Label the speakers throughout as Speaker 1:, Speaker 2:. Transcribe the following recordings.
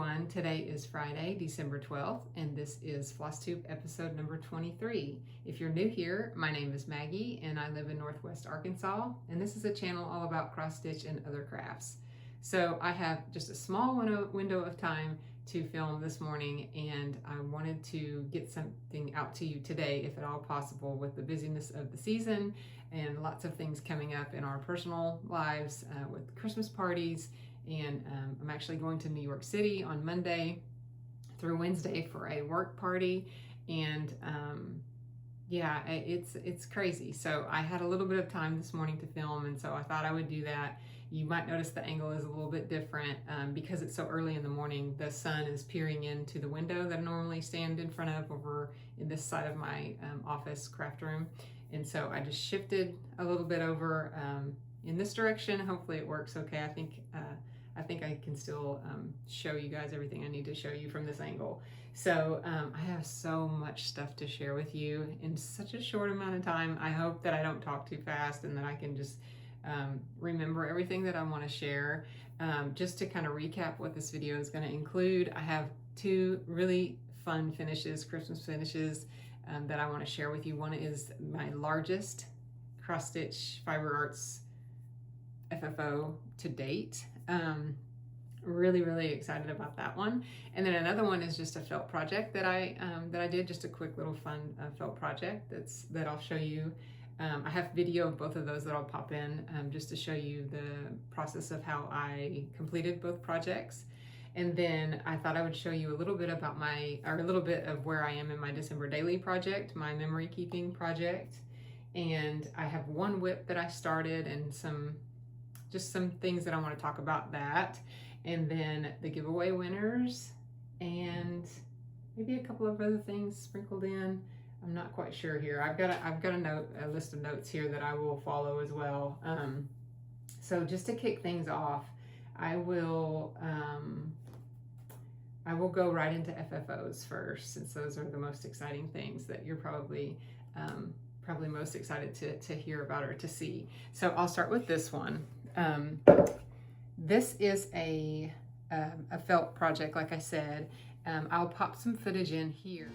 Speaker 1: everyone. Today is Friday, December 12th, and this is Flosstube episode number 23. If you're new here, my name is Maggie, and I live in Northwest Arkansas, and this is a channel all about cross-stitch and other crafts. So I have just a small window of time to film this morning, and I wanted to get something out to you today, if at all possible, with the busyness of the season and lots of things coming up in our personal lives with Christmas parties. And I'm actually going to New York City on Monday through Wednesday for a work party, and yeah, it's crazy. So I had a little bit of time this morning to film, and so I thought I would do that. You might notice the angle is a little bit different because it's so early in the morning. The sun is peering into the window that I normally stand in front of over in this side of my office craft room, and so I just shifted a little bit over in this direction. Hopefully it works okay. I think I can still show you guys everything I need to show you from this angle. So I have so much stuff to share with you in such a short amount of time. I hope that I don't talk too fast and that I can just remember everything that I want to share. Just to kind of recap what this video is going to include, I have two really fun finishes, Christmas finishes, that I want to share with you. One is my largest cross-stitch Fiber Arts FFO to date. Really excited about that one. And then another one is just a felt project that I did, just a quick little fun felt project that I'll show you. I have video of both of those that I'll pop in just to show you the process of how I completed both projects. And then I thought I would show you a little bit about a little bit of where I am in my December daily project, my memory keeping project. And I have one whip that I started and some things that I want to talk about that, and then the giveaway winners, and maybe a couple of other things sprinkled in. I'm not quite sure here. I've got a list of notes here that I will follow as well. So just to kick things off, I will go right into FFOs first, since those are the most exciting things that you're probably most excited to hear about or to see. So I'll start with this one. This is a felt project, like I said. I'll pop some footage in here.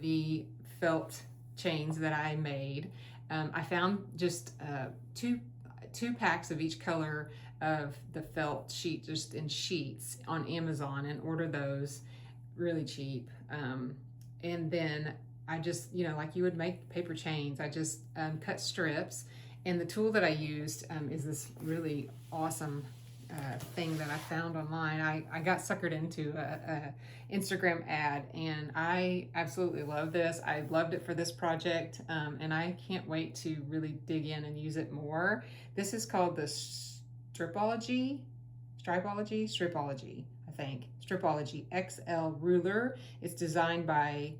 Speaker 1: The felt chains that I made. I found just two packs of each color of the felt sheet, just in sheets, on Amazon, and ordered those really cheap. And then I just, like you would make paper chains, I just cut strips. And the tool that I used is this really awesome thing that I found online. I got suckered into a Instagram ad, and I absolutely love this. I loved it for this project, and I can't wait to really dig in and use it more. This is called the Stripology, I think. Stripology XL ruler. It's designed by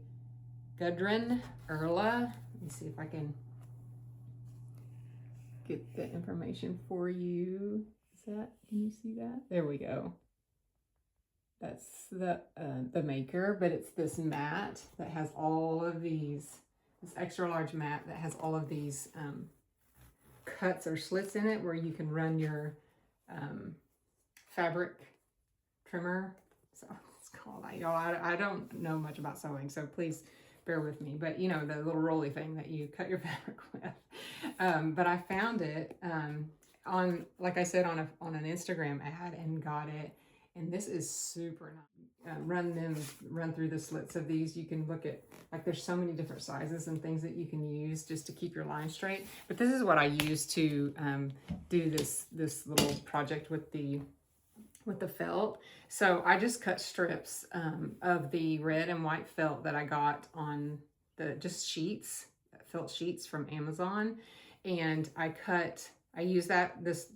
Speaker 1: Gudrun Erla. Let me see if I can get the information for you. Can you see that? There we go. That's the maker, but it's this mat that has all of these, this extra large mat that has all of these cuts or slits in it where you can run your fabric trimmer. So it's called, I don't know much about sewing, so please bear with me, but the little rolly thing that you cut your fabric with. But I found it on, like I said, on an Instagram ad, and got it. And this is super nice. Run through the slits of these. You can look at, like, there's so many different sizes and things that you can use just to keep your line straight. But this is what I use to do this little project with the felt. So I just cut strips of the red and white felt that I got on just sheets, felt sheets from Amazon, and I use this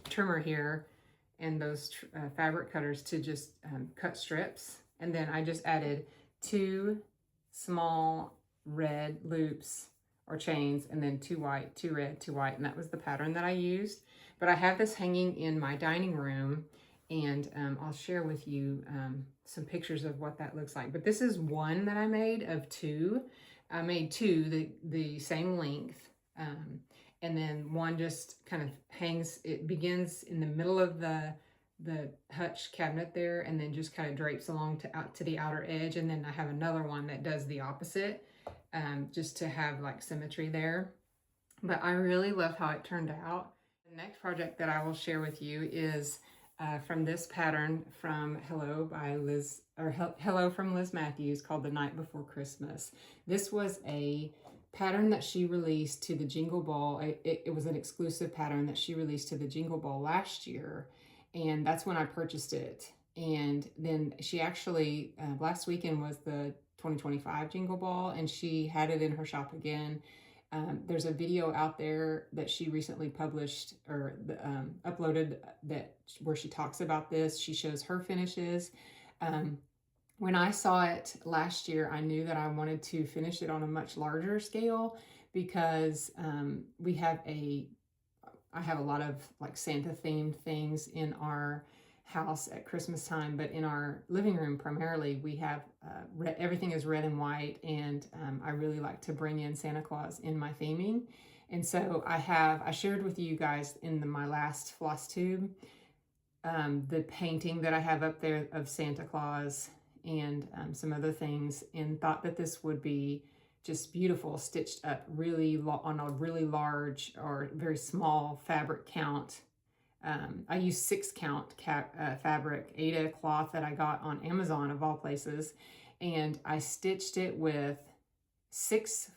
Speaker 1: trimmer here and those fabric cutters to just cut strips, and then I just added 2 small red loops or chains, and then 2 white, 2 red, 2 white, and that was the pattern that I used. But I have this hanging in my dining room, and I'll share with you some pictures of what that looks like. But this is one that I made of 2. I made 2 the same length, and then one just kind of hangs. It begins in the middle of the hutch cabinet there, and then just kind of drapes along out to the outer edge. And then I have another one that does the opposite, just to have like symmetry there. But I really love how it turned out. The next project that I will share with you is from this pattern from Hello from Liz Matthews, called The Night Before Christmas. This was a pattern that she released to the Jingle Ball. It was an exclusive pattern that she released to the Jingle Ball last year, and that's when I purchased it. And then she actually, last weekend was the 2025 Jingle Ball, and she had it in her shop again. There's a video out there that she recently published or uploaded where she talks about this. She shows her finishes. When I saw it last year, I knew that I wanted to finish it on a much larger scale, because I have a lot of like Santa themed things in our house at Christmas time, but in our living room primarily we have everything is red and white, and I really like to bring in Santa Claus in my theming. And so I shared with you guys in my last Flosstube the painting that I have up there of Santa Claus and some other things, and thought that this would be just beautiful, stitched up on a really large or very small fabric count. I used 6 count fabric, Aida cloth that I got on Amazon of all places, and I stitched it with six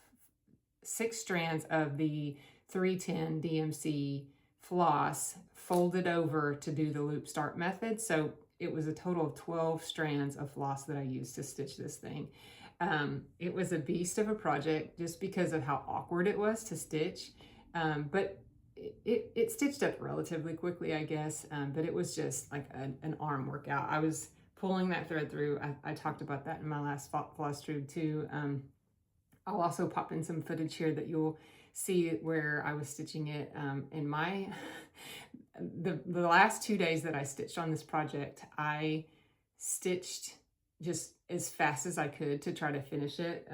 Speaker 1: strands of the 310 DMC floss folded over to do the loop start method. So it was a total of 12 strands of floss that I used to stitch this thing. It was a beast of a project just because of how awkward it was to stitch, but it stitched up relatively quickly, I guess, but it was just like an arm workout. I was pulling that thread through. I talked about that in my last Flosstube too. I'll also pop in some footage here that you'll see where I was stitching it. In the last 2 days that I stitched on this project, I stitched just as fast as I could to try to finish it.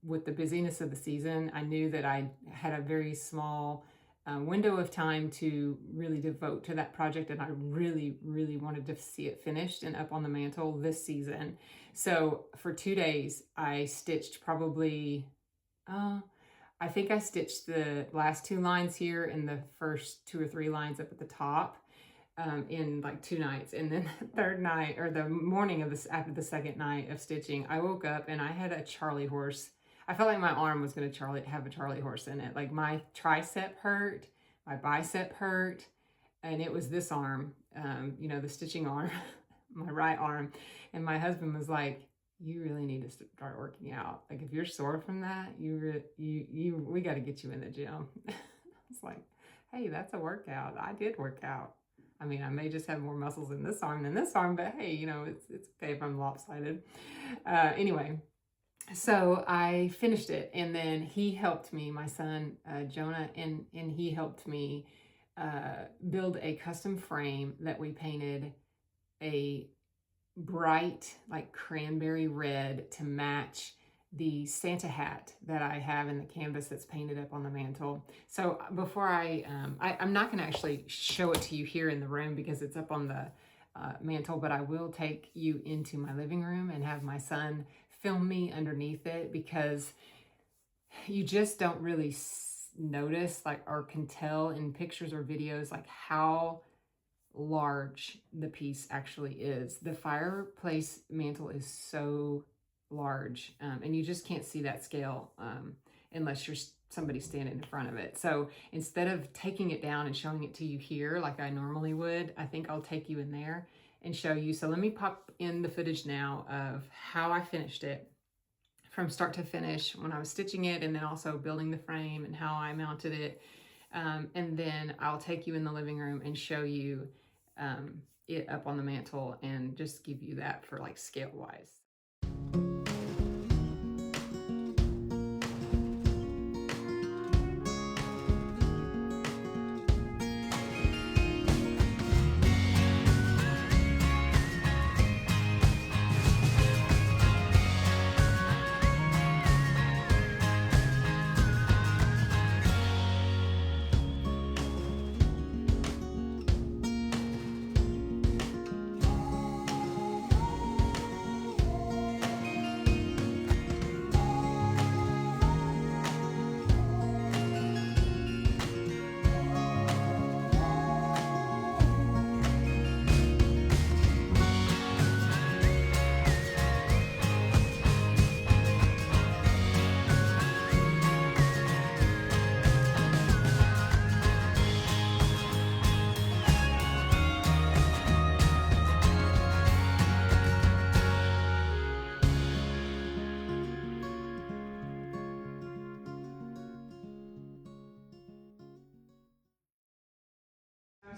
Speaker 1: With the busyness of the season, I knew that I had a very small window of time to really devote to that project, and I really, really wanted to see it finished and up on the mantle this season. So for 2 days, I stitched probably, I think I stitched the last 2 lines here and the first 2 or 3 lines up at the top in like 2 nights. And then the third night, or the morning of this, after the second night of stitching, I woke up and I had a Charlie horse. I felt like my arm was going to have a Charlie horse in it. Like my tricep hurt, my bicep hurt, and it was this arm, the stitching arm, my right arm. And my husband was like, "You really need to start working out. Like if you're sore from that, we got to get you in the gym." It's like, hey, that's a workout. I did work out. I mean, I may just have more muscles in this arm than this arm, but hey, it's okay if I'm lopsided. Anyway. So I finished it, and then he helped me, my son, Jonah, and he helped me build a custom frame that we painted a bright, like cranberry red to match the Santa hat that I have in the canvas that's painted up on the mantle. So before I'm not going to actually show it to you here in the room because it's up on the mantle, but I will take you into my living room and have my son film me underneath it, because you just don't really notice or can tell in pictures or videos like how large the piece actually is. The fireplace mantle is so large, and you just can't see that scale unless you're somebody standing in front of it. So instead of taking it down and showing it to you here like I normally would, I think I'll take you in there and show you. So let me pop in the footage now of how I finished it from start to finish when I was stitching it, and then also building the frame and how I mounted it. And then I'll take you in the living room and show you it up on the mantle and just give you that for like scale wise.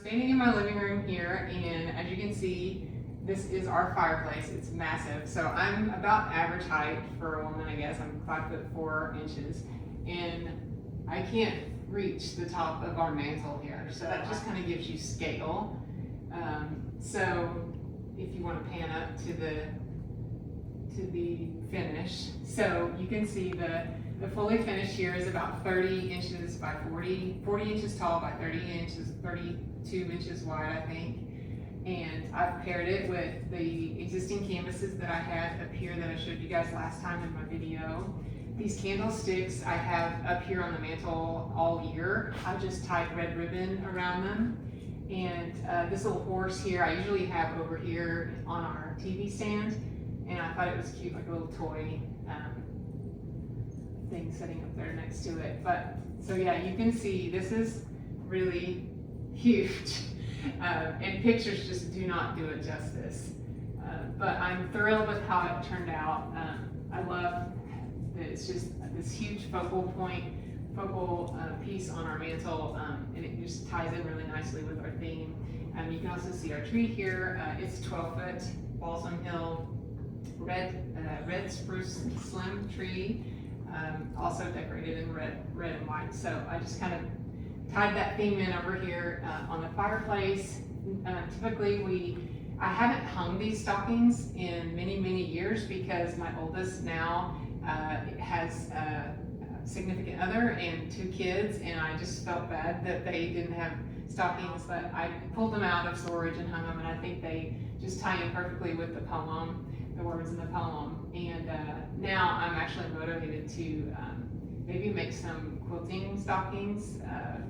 Speaker 1: Standing in my living room here, and as you can see, this is our fireplace. It's massive. So I'm about average height for a woman, I guess. I'm 5'4", and I can't reach the top of our mantle here. So that just kind of gives you scale. So if you want to pan up to the finish, so you can see the fully finished here is about 30 inches by 40 inches tall by 32 inches wide, I think. And I've paired it with the existing canvases that I had up here that I showed you guys last time in my video. These candlesticks I have up here on the mantle all year. I just tied red ribbon around them. And this little horse here, I usually have over here on our TV stand. And I thought it was cute, like a little toy thing sitting up there next to it. But, so yeah, you can see this is really huge. And pictures just do not do it justice. But I'm thrilled with how it turned out. I love that it's just this huge focal piece on our mantle, and it just ties in really nicely with our theme. You can also see our tree here. It's 12-foot balsam hill red spruce slim tree, also decorated in red and white. So I just kind of tied that theme in over here on the fireplace. Typically I haven't hung these stockings in many years because my oldest now has a significant other and 2 kids, and I just felt bad that they didn't have stockings, but I pulled them out of storage and hung them, and I think they just tie in perfectly with the poem, the words in the poem. And now I'm actually motivated to maybe make some quilting stockings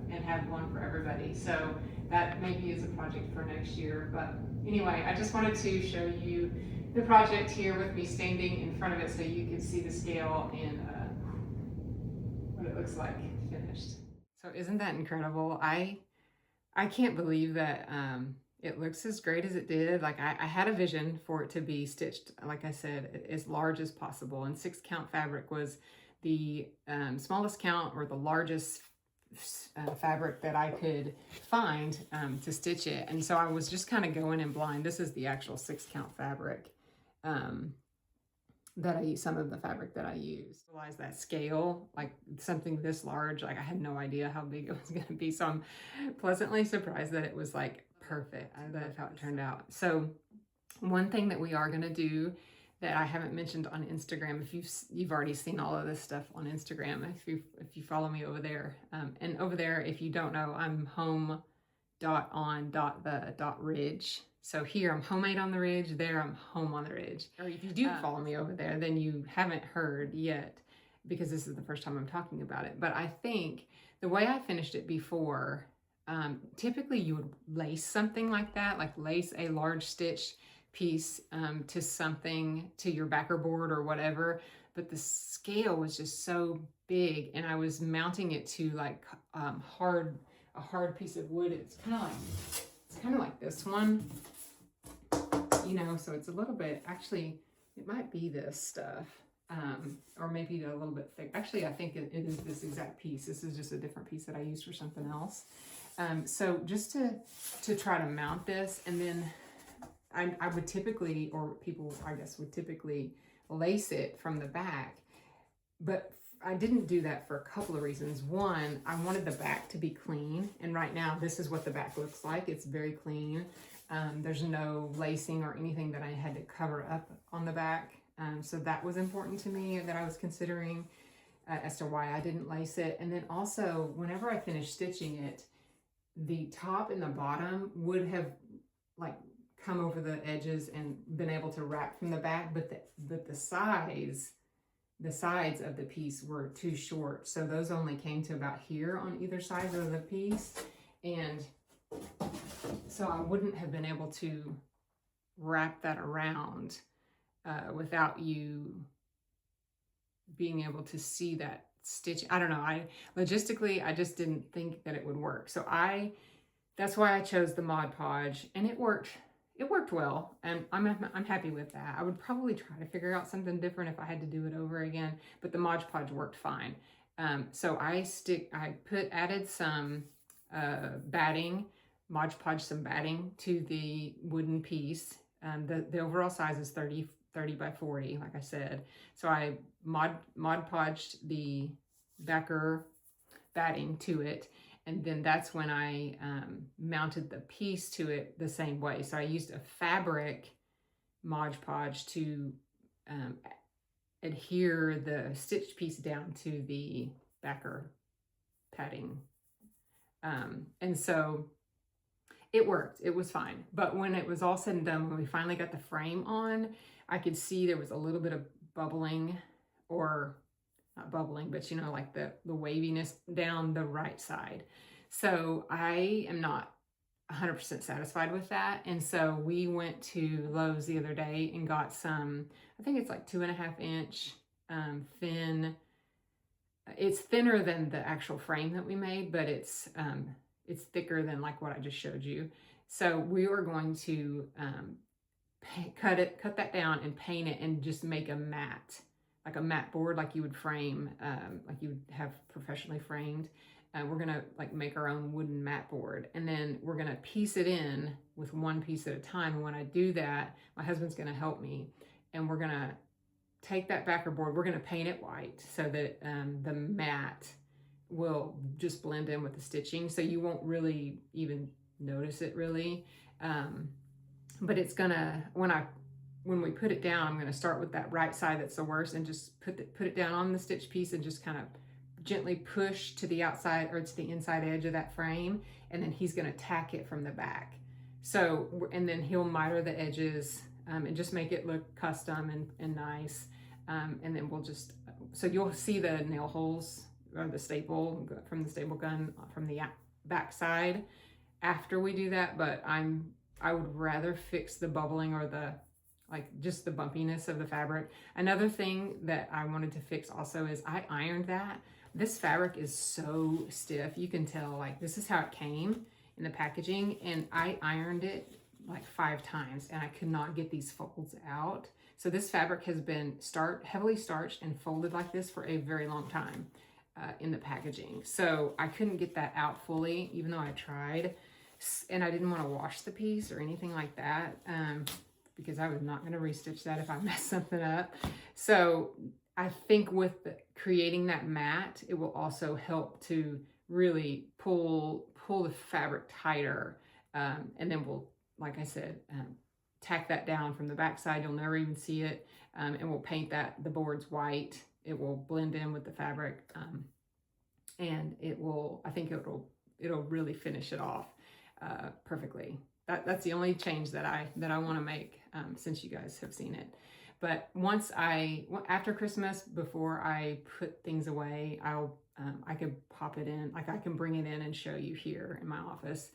Speaker 1: and have one for everybody. So that maybe is a project for next year. But anyway, I just wanted to show you the project here with me standing in front of it so you can see the scale and what it looks like finished. So isn't that incredible? I can't believe that it looks as great as it did. Like I had a vision for it to be stitched, like I said, as large as possible. And 6 count fabric was the smallest count or the largest fabric that I could find to stitch it. And so I was just kind of going in blind. This is the actual 6 count fabric that I use, some of the fabric that I used. Realize that scale, like something this large, like I had no idea how big it was going to be. So I'm pleasantly surprised that it was like perfect. That's how it turned out. So one thing that we are going to do that I haven't mentioned on Instagram, if you've already seen all of this stuff on Instagram, if you follow me over there, and over there, if you don't know, I'm home.on.the.ridge. So here I'm homemade on the ridge, there I'm home on the ridge. Or if you do follow me over there, then you haven't heard yet, because this is the first time I'm talking about it. But I think the way I finished it before, typically you would lace something like that, like lace a large stitch piece to something, to your backer board or whatever. But the scale was just so big, and I was mounting it to like a hard piece of wood. It's kind of like this one. You know, so it's a little bit, actually, it might be this stuff, or maybe a little bit thick. Actually, I think it is this exact piece. This is just a different piece that I used for something else. So just to try to mount this, and then I would typically, or people, I guess, would typically lace it from the back, but I didn't do that for a couple of reasons. One, I wanted the back to be clean, and right now this is what the back looks like. It's very clean. There's no lacing or anything that I had to cover up on the back. So that was important to me, that I was considering as to why I didn't lace it. And then also, whenever I finished stitching it, the top and the bottom would have like come over the edges and been able to wrap from the back, but the sides of the piece were too short. So those only came to about here on either side of the piece. And so I wouldn't have been able to wrap that around without you being able to see that stitch. I don't know. Logistically, I just didn't think that it would work. So that's why I chose the Mod Podge, and it worked. It worked well, and I'm happy with that. I would probably try to figure out something different if I had to do it over again, but the Mod Podge worked fine. So I added some batting Mod Podge some batting to the wooden piece. The overall size is 30 by 40, like I said. So I Mod Podged the backer batting to it, and then that's when I mounted the piece to it the same way. So I used a fabric Mod Podge to adhere the stitched piece down to the backer padding. And so it worked. It was fine. But when it was all said and done, when we finally got the frame on, I could see there was a little bit of bubbling, or not bubbling, but you know, like the waviness down the right side. So I am not 100% satisfied with that. And so we went to Lowe's the other day and got some, I think it's like 2.5 inch thin. It's thinner than the actual frame that we made, but it's thicker than like what I just showed you. So we were going to cut that down and paint it and just make a mat, like a mat board, like you would frame, like you would have professionally framed. We're gonna like make our own wooden mat board, and then we're gonna piece it in with one piece at a time. And when I do that, my husband's gonna help me, and we're gonna take that backer board, we're gonna paint it white so that the mat will just blend in with the stitching, so you won't really even notice it really. But it's gonna, when we put it down, I'm gonna start with that right side that's the worst and just put it down on the stitch piece and just kind of gently push to the outside or to the inside edge of that frame, and then he's gonna tack it from the back. So, and then he'll miter the edges and just make it look custom and nice. And then we'll just, so you'll see the nail holes or the staple from the staple gun from the back side after we do that, but I would rather fix the bubbling or the, like just the bumpiness of the fabric. Another thing that I wanted to fix also is I ironed that. This fabric is so stiff. You can tell, like, this is how it came in the packaging, and I ironed it like 5 times and I could not get these folds out. So this fabric has been heavily starched and folded like this for a very long time in the packaging. So I couldn't get that out fully, even though I tried. And I didn't want to wash the piece or anything like that because I was not going to restitch that if I messed something up. So I think with creating that mat, it will also help to really pull the fabric tighter. And then we'll, like I said, tack that down from the back side. You'll never even see it. And we'll paint the boards white. It will blend in with the fabric. And I think it'll really finish it off perfectly. That's the only change that I want to make since you guys have seen it. But after Christmas, before I put things away, I could pop it in, like I can bring it in and show you here in my office.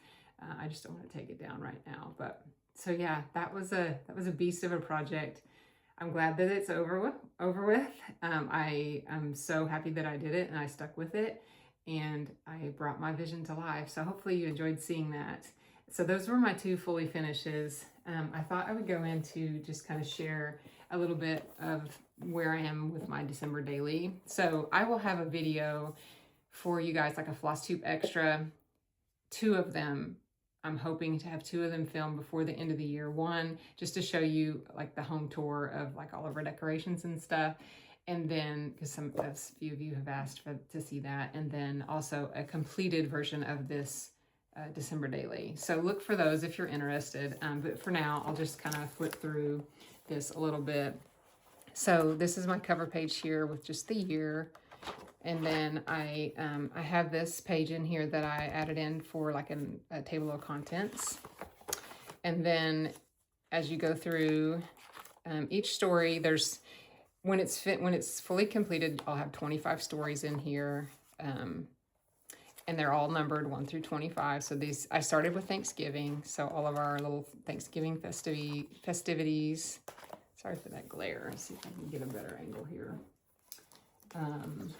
Speaker 1: I just don't want to take it down right now. But so yeah, that was a beast of a project. I'm glad that it's over with. I am so happy that I did it and I stuck with it, and I brought my vision to life. So hopefully you enjoyed seeing that. So those were my 2 fully finishes. I thought I would go into just kind of share a little bit of where I am with my December daily. So I will have a video for you guys, like a Flosstube extra, 2 of them. I'm hoping to have 2 of them filmed before the end of the year. One, just to show you like the home tour of like all of our decorations and stuff. And then, because a few of you have asked to see that. And then also a completed version of this December daily. So look for those if you're interested. But for now, I'll just kind of flip through this a little bit. So this is my cover page here with just the year. And then I have this page in here that I added in for like a table of contents. And then as you go through each story, when it's fully completed, I'll have 25 stories in here. And they're all numbered 1 through 25. So I started with Thanksgiving. So all of our little Thanksgiving festivities. Sorry for that glare. Let's see if I can get a better angle here. And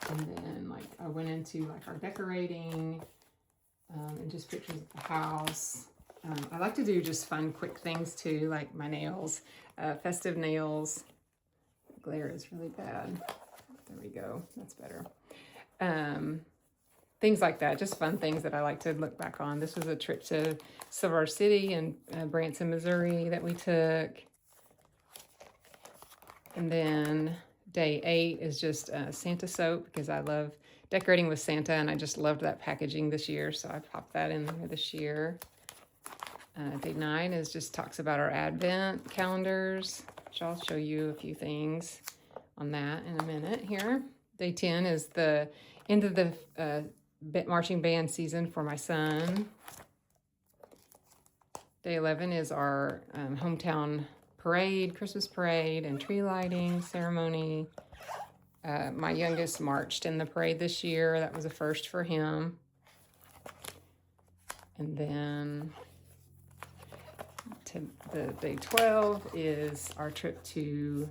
Speaker 1: then like I went into like our decorating and just pictures of the house. I like to do just fun, quick things too, like my nails, festive nails. The glare is really bad. There we go. That's better. And things like that. Just fun things that I like to look back on. This was a trip to Silver City and Branson, Missouri that we took. And then day 8 is just Santa soap, because I love decorating with Santa, and I just loved that packaging this year, so I popped that in there this year. Day 9 is just talks about our Advent calendars, which I'll show you a few things on that in a minute here. Day 10 is the end of the marching band season for my son. Day 11 is our hometown parade, Christmas parade, and tree lighting ceremony. My youngest marched in the parade this year. That was a first for him. And then the day 12 is our trip to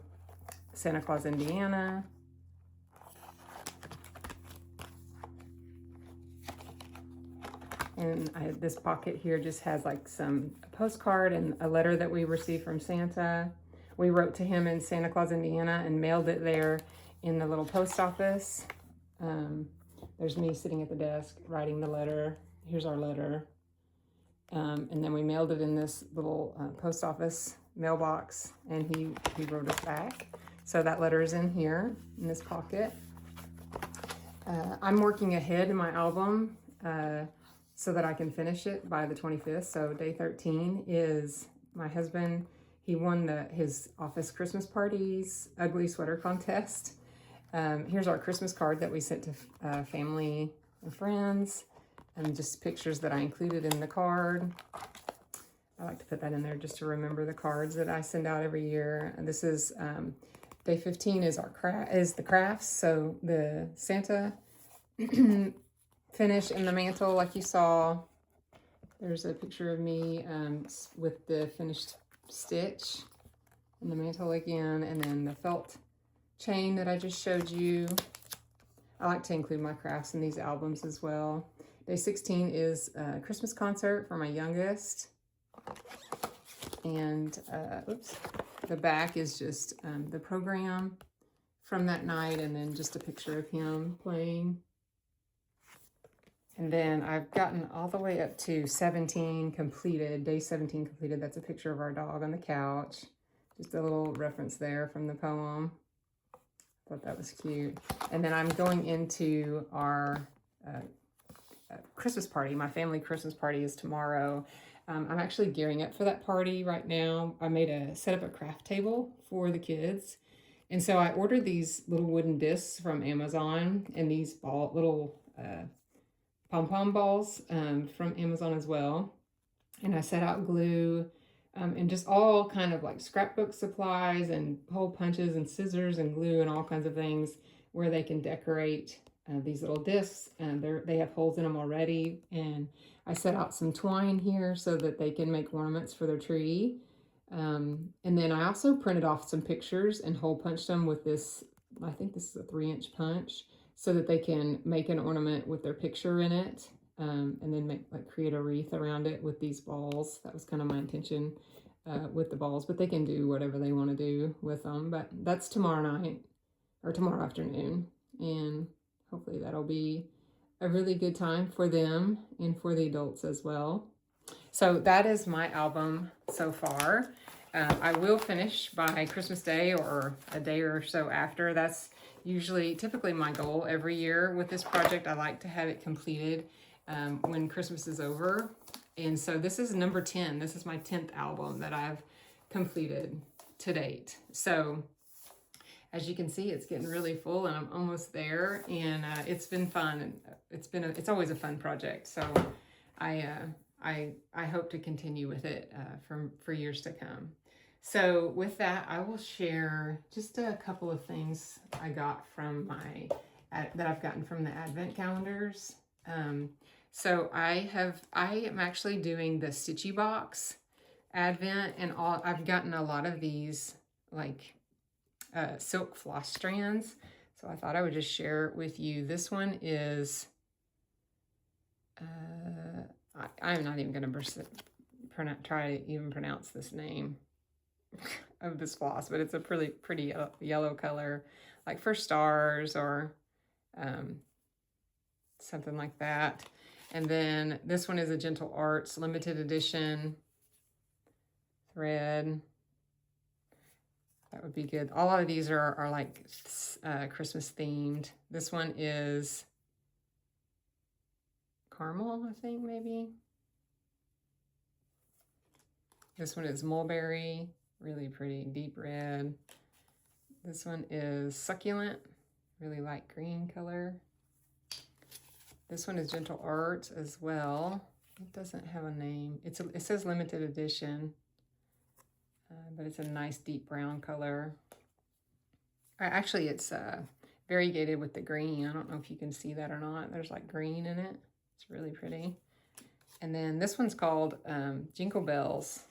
Speaker 1: Santa Claus, Indiana. And this pocket here just has like a postcard and a letter that we received from Santa. We wrote to him in Santa Claus, Indiana, and mailed it there in the little post office. There's me sitting at the desk writing the letter. Here's our letter. And then we mailed it in this little post office mailbox, and he wrote us back. So that letter is in here in this pocket. I'm working ahead in my album so that I can finish it by the 25th. So day 13 is my husband. He won his office Christmas party's ugly sweater contest. Here's our Christmas card that we sent to family and friends, and just pictures that I included in the card. I like to put that in there just to remember the cards that I send out every year. And this is day 15 is the crafts. So the Santa finish in the mantle, like you saw. There's a picture of me with the finished stitch in the mantle again, and then the felt chain that I just showed you. I like to include my crafts in these albums as well. Day 16 is a Christmas concert for my youngest. And, the back is just the program from that night, and then just a picture of him playing. And then I've gotten all the way up to 17 completed, day 17 completed. That's a picture of our dog on the couch. Just a little reference there from the poem. Thought that was cute. And then I'm going into our Christmas party. My family Christmas party is tomorrow. I'm actually gearing up for that party right now. I set up a craft table for the kids. And so I ordered these little wooden discs from Amazon, and these little pom-pom balls from Amazon as well. And I set out glue and just all kind of like scrapbook supplies and hole punches and scissors and glue and all kinds of things where they can decorate these little discs. And they have holes in them already. And I set out some twine here so that they can make ornaments for their tree. And then I also printed off some pictures and hole punched them with this, I think this is a 3-inch punch, so that they can make an ornament with their picture in it, and then create a wreath around it with these balls. That was kind of my intention with the balls, but they can do whatever they want to do with them. But that's tomorrow night, or tomorrow afternoon, and hopefully that'll be a really good time for them and for the adults as well. So that is my album so far. I will finish by Christmas Day or a day or so after. That's typically my goal every year with this project. I like to have it completed when Christmas is over. And so this is number 10. This is my 10th album that I've completed to date. So as you can see, it's getting really full, and I'm almost there. And it's been fun. It's always a fun project. So I hope to continue with it for years to come. So with that, I will share just a couple of things I got from that I've gotten from the Advent calendars. So I am actually doing the Stitchy Box Advent, and I've gotten a lot of these like silk floss strands. So I thought I would just share it with you. This one is, I'm not even going to try to even pronounce this name of this floss, but it's a pretty yellow color, like for stars or something like that. And then this one is a Gentle Arts limited edition thread. That would be good. A lot of these are like Christmas themed. This one is caramel, I think, maybe. This one is mulberry, really pretty, deep red. This one is succulent, really light green color. This one is Gentle Arts as well. It doesn't have a name. It says limited edition, but it's a nice deep brown color. Actually, it's variegated with the green. I don't know if you can see that or not. There's like green in it. It's really pretty. And then this one's called Jingle Bells.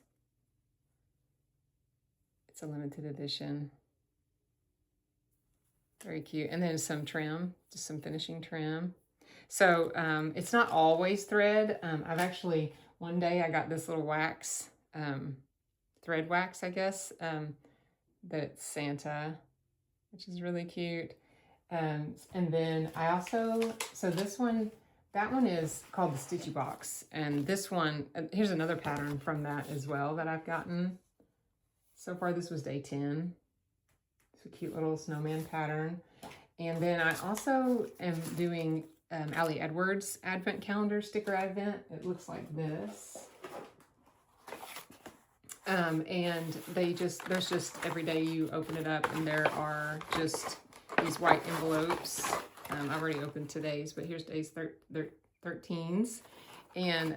Speaker 1: It's a limited edition. Very cute. And then some trim, just some finishing trim. So it's not always thread. I've actually, one day I got this little wax, thread wax, I guess, that it's Santa, which is really cute. And then I also, so this one, that one is called the Stitchy Box. And this one, here's another pattern from that as well that I've gotten. So far, this was day 10. It's a cute little snowman pattern. And then I also am doing Allie Edwards Advent Calendar Sticker Advent. It looks like this. And there's just every day you open it up and there are just these white envelopes. I've already opened today's, but here's days 13's. And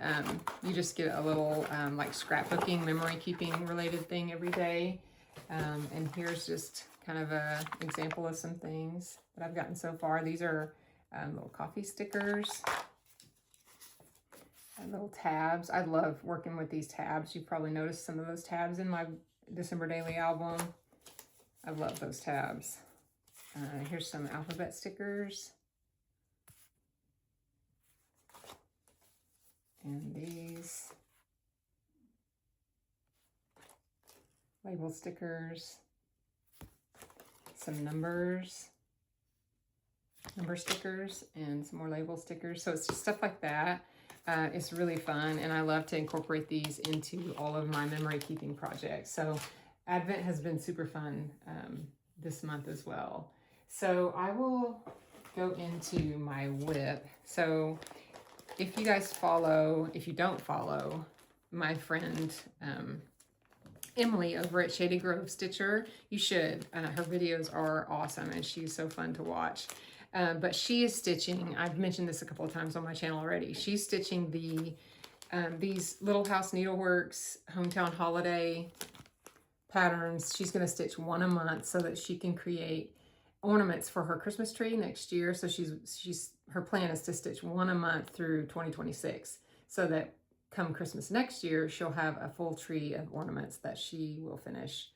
Speaker 1: you just get a little like scrapbooking, memory keeping related thing every day. And here's just kind of a example of some things that I've gotten so far. These are little coffee stickers, and little tabs. I love working with these tabs. You've probably noticed some of those tabs in my December daily album. I love those tabs. Here's some alphabet stickers. And these label stickers, some number stickers, and some more label stickers. So it's just stuff like that. It's really fun, and I love to incorporate these into all of my memory keeping projects. So Advent has been super fun this month as well. So I will go into my whip. So if you guys follow, if you don't follow my friend Emily over at Shady Grove Stitcher, you should. Her videos are awesome and she's so fun to watch. But she is stitching, I've mentioned this a couple of times on my channel already, she's stitching these Little House Needleworks Hometown Holiday patterns. She's going to stitch one a month so that she can create ornaments for her Christmas tree next year. So her plan is to stitch one a month through 2026 so that come Christmas next year, she'll have a full tree of ornaments that she will finish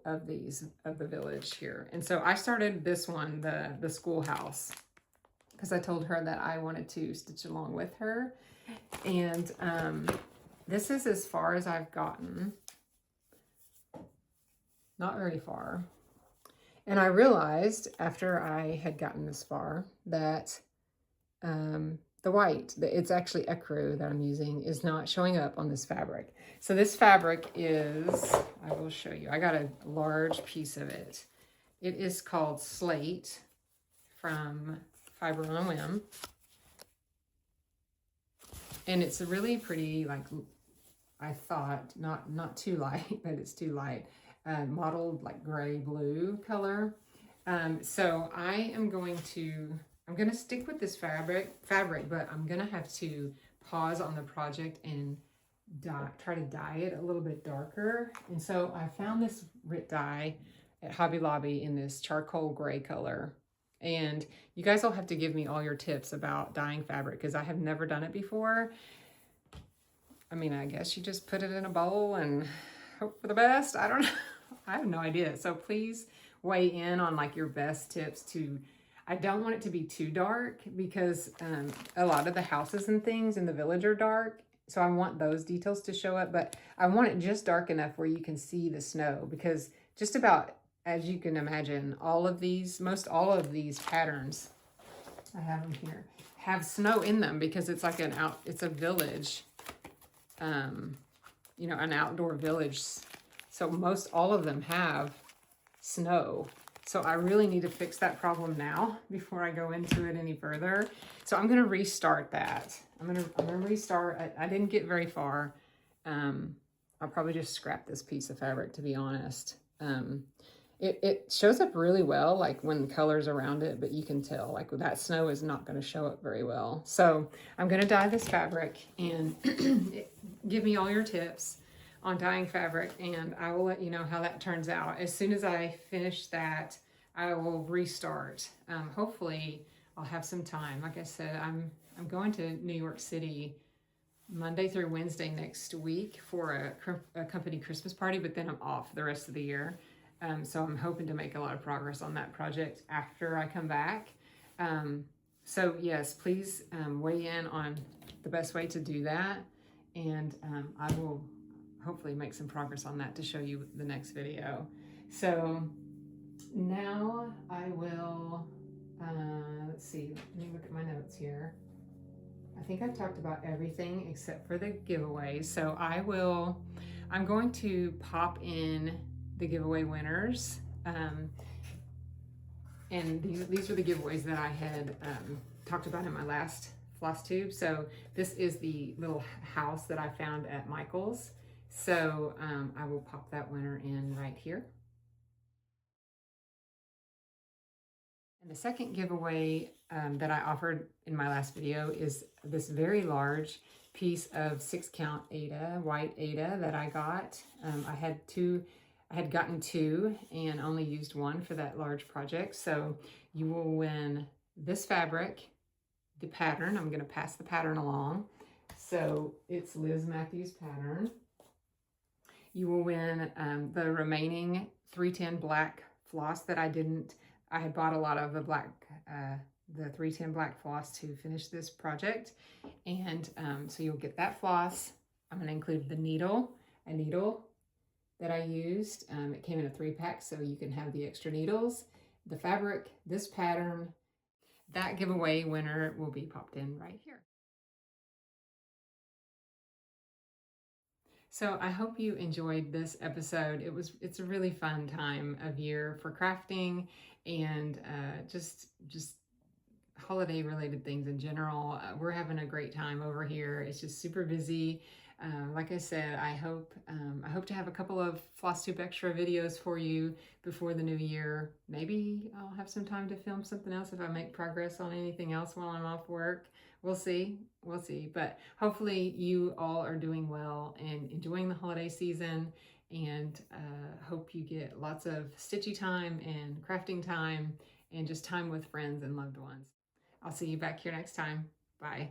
Speaker 1: of the village here. And so I started this one, the schoolhouse, because I told her that I wanted to stitch along with her. And this is as far as I've gotten. Not very far. And I realized after I had gotten this far that the white, it's actually ecru that I'm using, is not showing up on this fabric. So this fabric is, I will show you, I got a large piece of it. It is called Slate from Fiber on a Whim. And it's a really pretty, like, I thought, not too light, but it's too light. Mottled like gray blue color. So I'm going to stick with this fabric, but I'm gonna have to pause on the project and try to dye it a little bit darker. And so I found this Rit dye at Hobby Lobby in this charcoal gray color. And you guys will have to give me all your tips about dyeing fabric because I have never done it before. I mean, I guess you just put it in a bowl and hope for the best. I don't know. I have no idea. So please weigh in on like your best tips to, I don't want it to be too dark because a lot of the houses and things in the village are dark. So I want those details to show up, but I want it just dark enough where you can see the snow because just about, as you can imagine, most all of these patterns, I have them here. have snow in them because it's like it's a village, you know, an outdoor village. So most all of them have snow. So I really need to fix that problem now before I go into it any further. So I'm gonna restart that. I'm gonna restart. I didn't get very far. I'll probably just scrap this piece of fabric, to be honest. It shows up really well, like when the color's around it, but you can tell like that snow is not going to show up very well. So I'm going to dye this fabric, and give me all your tips on dyeing fabric, and I will let you know how that turns out. As soon as I finish that, I will restart. Hopefully I'll have some time. Like I said, I'm going to New York City Monday through Wednesday next week for a company Christmas party, but then I'm off the rest of the year. So I'm hoping to make a lot of progress on that project after I come back. So yes, please weigh in on the best way to do that. And I will hopefully make some progress on that to show you the next video. So now I will, let's see, let me look at my notes here. I think I've talked about everything except for the giveaways. So I'm going to pop in the giveaway winners. And these are the giveaways that I had talked about in my last Flosstube. So this is the little house that I found at Michael's. So I will pop that winner in right here. And the second giveaway that I offered in my last video is this very large piece of 6-count Aida, white Aida that I got. I had gotten 2 and only used 1 for that large project. So you will win this fabric, the pattern. I'm going to pass the pattern along. So it's Liz Matthews pattern. You will win the remaining 310 black floss that I had bought a lot of the black, the 310 black floss to finish this project. And so you'll get that floss. I'm going to include the needle, a needle that I used. It came in a 3-pack, so you can have the extra needles, the fabric, this pattern. That giveaway winner will be popped in right here. So I hope you enjoyed this episode. It's a really fun time of year for crafting and just holiday related things in general. We're having a great time over here. It's just super busy. Like I said, I hope to have a couple of Flosstube extra videos for you before the new year. Maybe I'll have some time to film something else if I make progress on anything else while I'm off work. We'll see. But hopefully you all are doing well and enjoying the holiday season, and hope you get lots of stitchy time and crafting time and just time with friends and loved ones. I'll see you back here next time. Bye.